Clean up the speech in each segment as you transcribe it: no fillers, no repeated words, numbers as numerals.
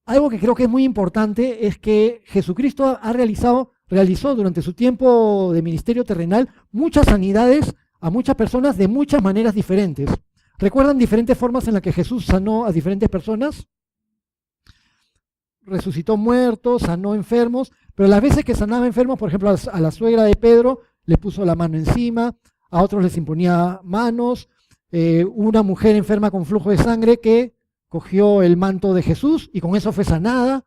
algo que creo que es muy importante es que Jesucristo realizó durante su tiempo de ministerio terrenal muchas sanidades a muchas personas de muchas maneras diferentes. ¿Recuerdan diferentes formas en las que Jesús sanó a diferentes personas? Resucitó muertos, sanó enfermos, pero las veces que sanaba enfermos, por ejemplo, a la suegra de Pedro le puso la mano encima, a otros les imponía manos, una mujer enferma con flujo de sangre que cogió el manto de Jesús y con eso fue sanada,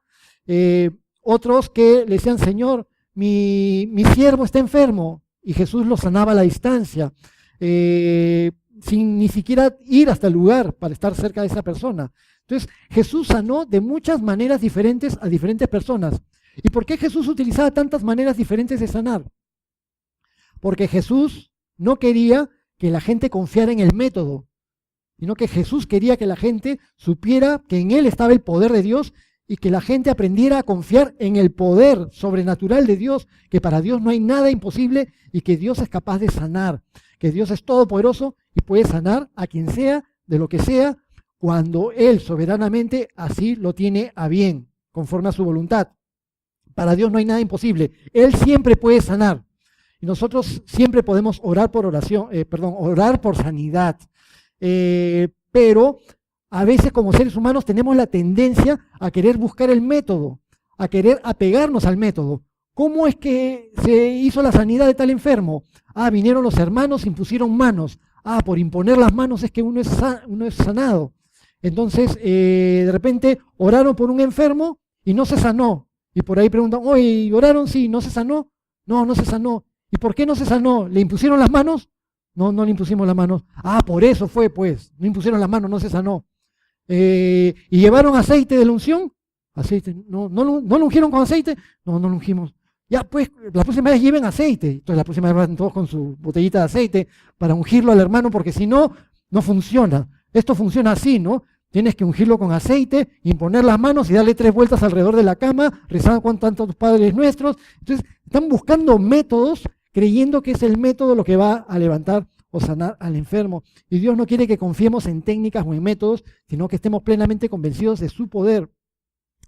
otros que le decían, Señor, mi siervo está enfermo, y Jesús lo sanaba a la distancia, sin ni siquiera ir hasta el lugar para estar cerca de esa persona. Entonces, Jesús sanó de muchas maneras diferentes a diferentes personas. ¿Y por qué Jesús utilizaba tantas maneras diferentes de sanar? Porque Jesús no quería que la gente confiara en el método, sino que Jesús quería que la gente supiera que en Él estaba el poder de Dios y que la gente aprendiera a confiar en el poder sobrenatural de Dios, que para Dios no hay nada imposible y que Dios es capaz de sanar, que Dios es todopoderoso y puede sanar a quien sea, de lo que sea, cuando Él soberanamente así lo tiene a bien, conforme a su voluntad. Para Dios no hay nada imposible. Él siempre puede sanar. Y nosotros siempre podemos orar por orar por sanidad. Pero a veces como seres humanos tenemos la tendencia a querer buscar el método, a querer apegarnos al método. ¿Cómo es que se hizo la sanidad de tal enfermo? Vinieron los hermanos, impusieron manos. Por imponer las manos es que uno es sanado. Entonces, de repente oraron por un enfermo y no se sanó. Y por ahí preguntan, oye, ¿oraron? Sí, ¿no se sanó? No, no se sanó. ¿Y por qué no se sanó? ¿Le impusieron las manos? No, no le impusimos las manos. Por eso fue, pues. No impusieron las manos, no se sanó. ¿Y llevaron aceite de la unción? Aceite. ¿No lo ungieron con aceite? No, no lo ungimos. Ya, pues, la próxima vez lleven aceite. Entonces, la próxima vez van todos con su botellita de aceite para ungirlo al hermano, porque si no, no funciona. Esto funciona así, ¿no? Tienes que ungirlo con aceite, imponer las manos y darle 3 vueltas alrededor de la cama, rezando con tantos padres nuestros. Entonces, están buscando métodos, creyendo que es el método lo que va a levantar o sanar al enfermo. Y Dios no quiere que confiemos en técnicas o en métodos, sino que estemos plenamente convencidos de su poder.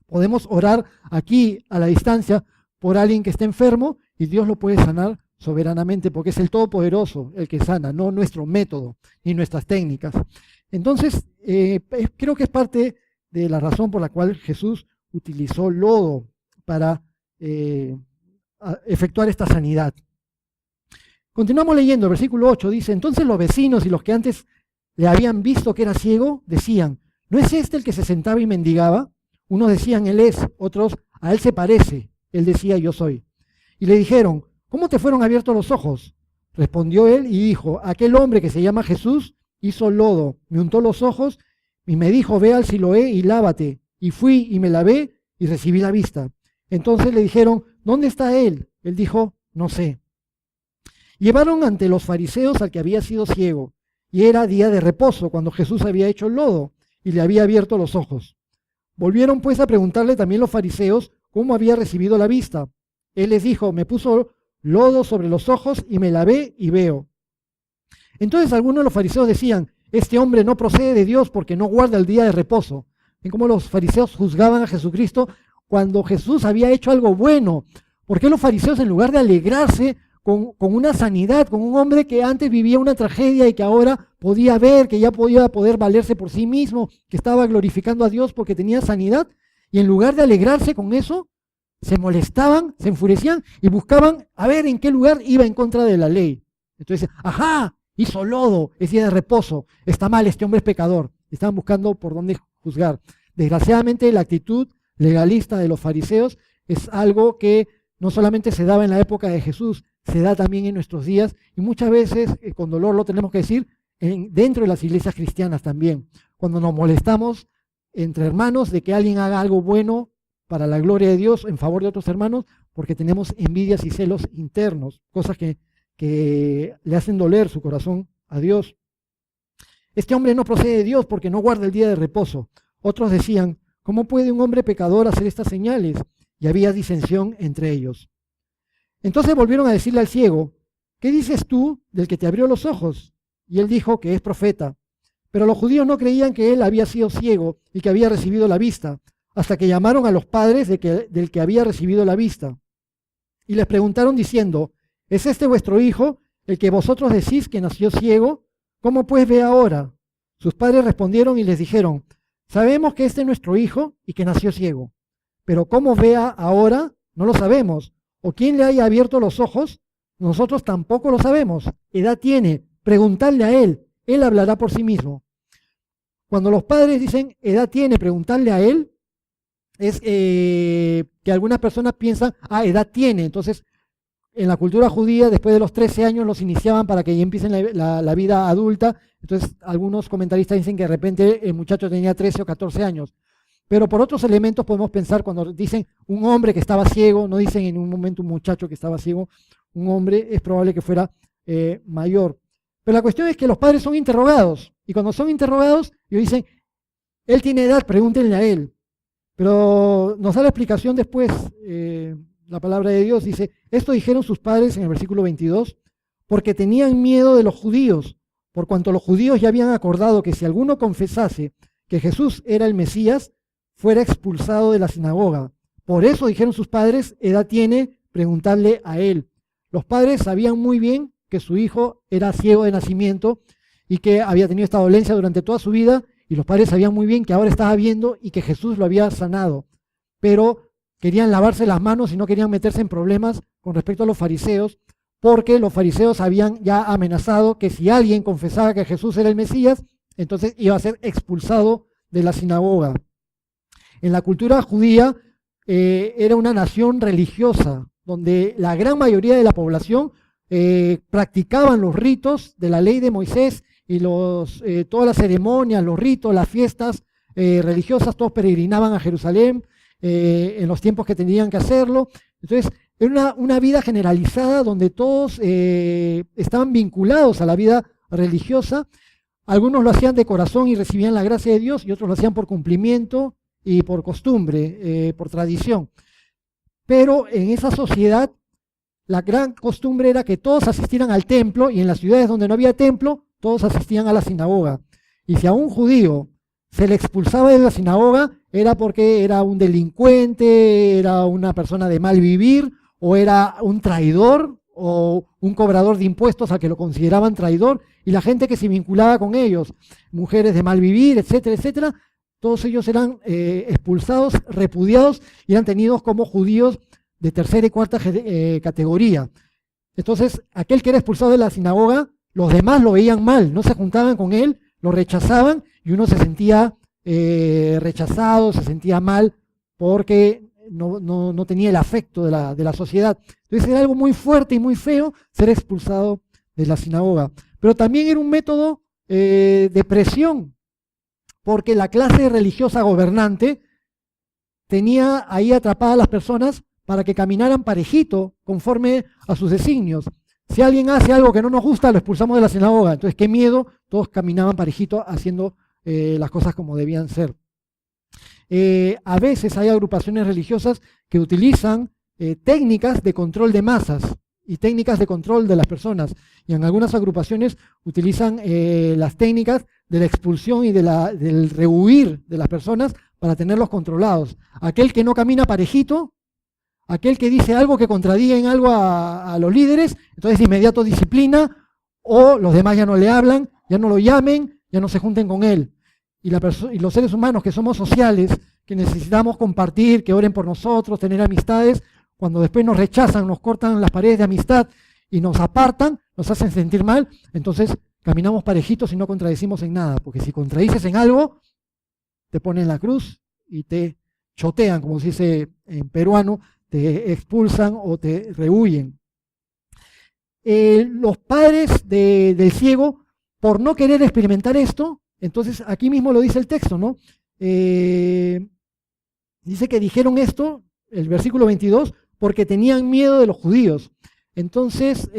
Podemos orar aquí a la distancia por alguien que esté enfermo y Dios lo puede sanar soberanamente, porque es el Todopoderoso el que sana, no nuestro método ni nuestras técnicas. Entonces, creo que es parte de la razón por la cual Jesús utilizó lodo para efectuar esta sanidad. Continuamos leyendo, versículo 8 dice, entonces los vecinos y los que antes le habían visto que era ciego, decían, ¿no es este el que se sentaba y mendigaba? Unos decían, él es, otros, a él se parece. Él decía, yo soy. Y le dijeron, ¿cómo te fueron abiertos los ojos? Respondió él y dijo, aquel hombre que se llama Jesús hizo lodo, me untó los ojos y me dijo, ve al Siloé y lávate. Y fui y me lavé y recibí la vista. Entonces le dijeron, ¿dónde está él? Él dijo, no sé. Llevaron ante los fariseos al que había sido ciego, y era día de reposo cuando Jesús había hecho el lodo y le había abierto los ojos. Volvieron pues a preguntarle también los fariseos cómo había recibido la vista. Él les dijo, me puso lodo sobre los ojos y me lavé y veo. Entonces algunos de los fariseos decían, este hombre no procede de Dios porque no guarda el día de reposo. ¿Ven cómo los fariseos juzgaban a Jesucristo cuando Jesús había hecho algo bueno? ¿Por qué los fariseos, en lugar de alegrarse con una sanidad, con un hombre que antes vivía una tragedia y que ahora podía ver, que ya podía poder valerse por sí mismo, que estaba glorificando a Dios porque tenía sanidad, y en lugar de alegrarse con eso, se molestaban, se enfurecían y buscaban a ver en qué lugar iba en contra de la ley? Entonces, hizo lodo, es día de reposo, está mal, este hombre es pecador. Estaban buscando por dónde juzgar. Desgraciadamente, la actitud legalista de los fariseos es algo que no solamente se daba en la época de Jesús, se da también en nuestros días, y muchas veces, con dolor lo tenemos que decir, dentro de las iglesias cristianas también. Cuando nos molestamos entre hermanos de que alguien haga algo bueno para la gloria de Dios en favor de otros hermanos, porque tenemos envidias y celos internos, cosas que le hacen doler su corazón a Dios. Este hombre no procede de Dios porque no guarda el día de reposo. Otros decían, ¿cómo puede un hombre pecador hacer estas señales? Y había disensión entre ellos. Entonces volvieron a decirle al ciego, ¿qué dices tú del que te abrió los ojos? Y él dijo que es profeta. Pero los judíos no creían que él había sido ciego y que había recibido la vista. hasta que llamaron a los padres del que había recibido la vista. Y les preguntaron diciendo, ¿es este vuestro hijo, el que vosotros decís que nació ciego? ¿Cómo pues ve ahora? Sus padres respondieron y les dijeron, sabemos que este es nuestro hijo y que nació ciego, pero cómo vea ahora no lo sabemos, o quién le haya abierto los ojos, nosotros tampoco lo sabemos. Edad tiene, preguntadle a él hablará por sí mismo. Cuando los padres dicen edad tiene, preguntarle a él, es que algunas personas piensan, edad tiene. Entonces, en la cultura judía, después de los 13 años los iniciaban para que ya empiecen la vida adulta. Entonces, algunos comentaristas dicen que de repente el muchacho tenía 13 o 14 años. Pero por otros elementos podemos pensar, cuando dicen un hombre que estaba ciego, no dicen en un momento un muchacho que estaba ciego, un hombre, es probable que fuera mayor. Pero la cuestión es que los padres son interrogados, y cuando son interrogados, ellos dicen, él tiene edad, pregúntenle a él. Pero nos da la explicación después, la palabra de Dios dice, esto dijeron sus padres en el versículo 22, porque tenían miedo de los judíos, por cuanto los judíos ya habían acordado que si alguno confesase que Jesús era el Mesías, fuera expulsado de la sinagoga. Por eso dijeron sus padres, edad tiene, preguntarle a él. Los padres sabían muy bien que su hijo era ciego de nacimiento y que había tenido esta dolencia durante toda su vida, y los padres sabían muy bien que ahora estaba viendo y que Jesús lo había sanado. Pero querían lavarse las manos y no querían meterse en problemas con respecto a los fariseos, porque los fariseos habían ya amenazado que si alguien confesaba que Jesús era el Mesías, entonces iba a ser expulsado de la sinagoga. En la cultura judía era una nación religiosa, donde la gran mayoría de la población practicaban los ritos de la ley de Moisés y todas las ceremonias, los ritos, las fiestas religiosas, todos peregrinaban a Jerusalén en los tiempos que tenían que hacerlo. Entonces, era una vida generalizada donde todos estaban vinculados a la vida religiosa. Algunos lo hacían de corazón y recibían la gracia de Dios, y otros lo hacían por cumplimiento y por costumbre, por tradición. Pero en esa sociedad, la gran costumbre era que todos asistieran al templo, y en las ciudades donde no había templo, todos asistían a la sinagoga. Y si a un judío se le expulsaba de la sinagoga, era porque era un delincuente, era una persona de mal vivir, o era un traidor, o un cobrador de impuestos al que lo consideraban traidor, y la gente que se vinculaba con ellos, mujeres de mal vivir, etcétera, etcétera, todos ellos eran expulsados, repudiados, y eran tenidos como judíos de tercera y cuarta categoría. Entonces, aquel que era expulsado de la sinagoga, los demás lo veían mal, no se juntaban con él, lo rechazaban, y uno se sentía rechazado, se sentía mal, porque no tenía el afecto de la sociedad. Entonces era algo muy fuerte y muy feo ser expulsado de la sinagoga. Pero también era un método de presión, porque la clase religiosa gobernante tenía ahí atrapadas a las personas para que caminaran parejito, conforme a sus designios. Si alguien hace algo que no nos gusta, lo expulsamos de la sinagoga. Entonces, qué miedo, todos caminaban parejito haciendo las cosas como debían ser. A veces hay agrupaciones religiosas que utilizan técnicas de control de masas y técnicas de control de las personas, y en algunas agrupaciones utilizan las técnicas de la expulsión y del rehuir de las personas para tenerlos controlados. Aquel que no camina parejito, aquel que dice algo que contradiga en algo a los líderes, entonces de inmediato disciplina, o los demás ya no le hablan, ya no lo llamen, ya no se junten con él. Y los seres humanos que somos sociales, que necesitamos compartir, que oren por nosotros, tener amistades, cuando después nos rechazan, nos cortan las paredes de amistad y nos apartan, nos hacen sentir mal, entonces caminamos parejitos y no contradecimos en nada, porque si contradices en algo, te ponen la cruz y te chotean, como se dice en peruano, te expulsan o te rehuyen. Los padres del ciego, por no querer experimentar esto, entonces aquí mismo lo dice el texto, ¿no? Dice que dijeron esto, el versículo 22, porque tenían miedo de los judíos. Entonces,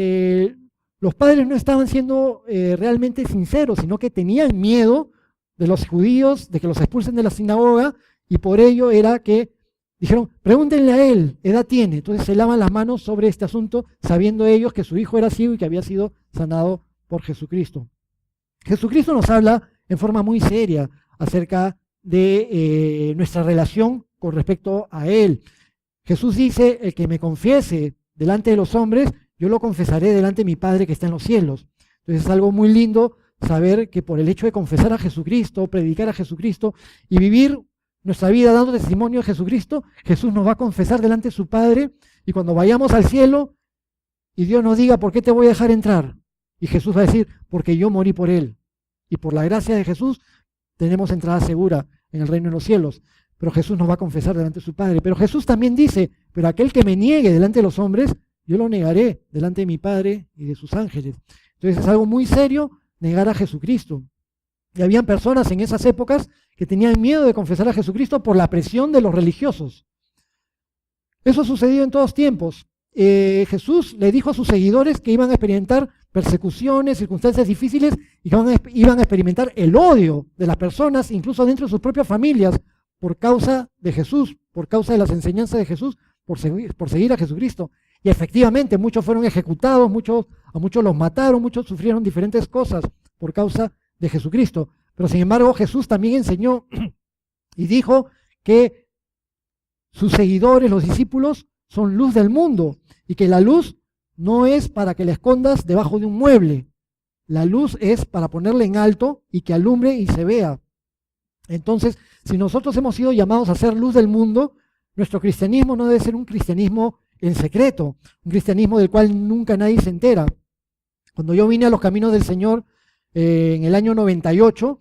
los padres no estaban siendo realmente sinceros, sino que tenían miedo de los judíos, de que los expulsen de la sinagoga, y por ello era que dijeron, pregúntenle a él, edad tiene. Entonces se lavan las manos sobre este asunto, sabiendo ellos que su hijo era ciego y que había sido sanado por Jesucristo. Jesucristo nos habla en forma muy seria acerca de nuestra relación con respecto a Él. Jesús dice, el que me confiese delante de los hombres, yo lo confesaré delante de mi Padre que está en los cielos. Entonces es algo muy lindo saber que por el hecho de confesar a Jesucristo, predicar a Jesucristo y vivir nuestra vida dando testimonio de Jesucristo, Jesús nos va a confesar delante de su Padre, y cuando vayamos al cielo y Dios nos diga, ¿por qué te voy a dejar entrar? Y Jesús va a decir, porque yo morí por Él. Y por la gracia de Jesús tenemos entrada segura en el reino de los cielos. Pero Jesús nos va a confesar delante de su Padre. Pero Jesús también dice, pero aquel que me niegue delante de los hombres, yo lo negaré delante de mi Padre y de sus ángeles. Entonces es algo muy serio negar a Jesucristo. Y habían personas en esas épocas que tenían miedo de confesar a Jesucristo por la presión de los religiosos. Eso ha sucedido en todos tiempos. Jesús le dijo a sus seguidores que iban a experimentar persecuciones, circunstancias difíciles, y que iban a experimentar el odio de las personas, incluso dentro de sus propias familias, por causa de Jesús, por causa de las enseñanzas de Jesús, por seguir a Jesucristo. Y efectivamente, muchos fueron ejecutados, a muchos los mataron, muchos sufrieron diferentes cosas por causa de Jesucristo. Pero sin embargo, Jesús también enseñó y dijo que sus seguidores, los discípulos, son luz del mundo, y que la luz no es para que la escondas debajo de un mueble. La luz es para ponerla en alto y que alumbre y se vea. Entonces, si nosotros hemos sido llamados a ser luz del mundo, nuestro cristianismo no debe ser un cristianismo en secreto, un cristianismo del cual nunca nadie se entera. Cuando yo vine a los caminos del Señor en el año 98,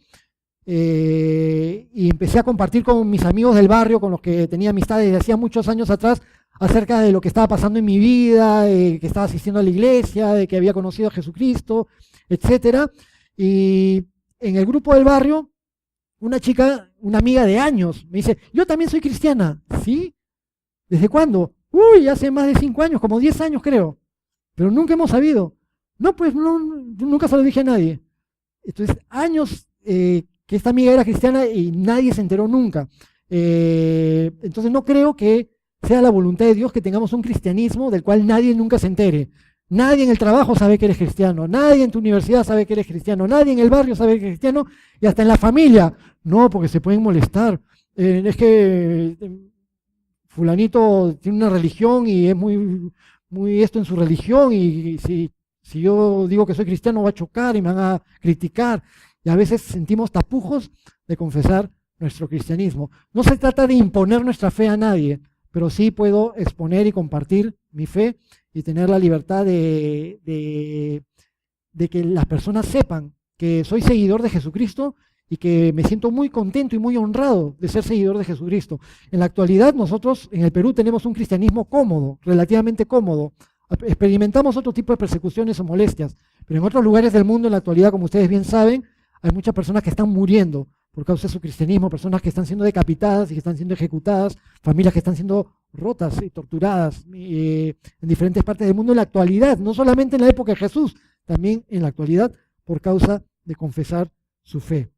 y empecé a compartir con mis amigos del barrio, con los que tenía amistad desde hacía muchos años atrás, acerca de lo que estaba pasando en mi vida, que estaba asistiendo a la iglesia, de que había conocido a Jesucristo, etcétera. Y en el grupo del barrio, una chica, una amiga de años, me dice, yo también soy cristiana. ¿Sí? ¿Desde cuándo? Uy, hace más de 5 años, como 10 años creo. Pero nunca hemos sabido. No, pues no, nunca se lo dije a nadie. Entonces, años que esta amiga era cristiana y nadie se enteró nunca. Entonces no creo que sea la voluntad de Dios que tengamos un cristianismo del cual nadie nunca se entere. Nadie en el trabajo sabe que eres cristiano, nadie en tu universidad sabe que eres cristiano, nadie en el barrio sabe que eres cristiano, y hasta en la familia. No, porque se pueden molestar. Es que fulanito tiene una religión y es muy esto en su religión, y si yo digo que soy cristiano va a chocar y me van a criticar. Y a veces sentimos tapujos de confesar nuestro cristianismo. No se trata de imponer nuestra fe a nadie, pero sí puedo exponer y compartir mi fe y tener la libertad de que las personas sepan que soy seguidor de Jesucristo y que me siento muy contento y muy honrado de ser seguidor de Jesucristo. En la actualidad nosotros en el Perú tenemos un cristianismo cómodo, relativamente cómodo. Experimentamos otro tipo de persecuciones o molestias, pero en otros lugares del mundo en la actualidad, como ustedes bien saben, hay muchas personas que están muriendo por causa de su cristianismo, personas que están siendo decapitadas y que están siendo ejecutadas, familias que están siendo rotas y torturadas en diferentes partes del mundo en la actualidad, no solamente en la época de Jesús, también en la actualidad por causa de confesar su fe.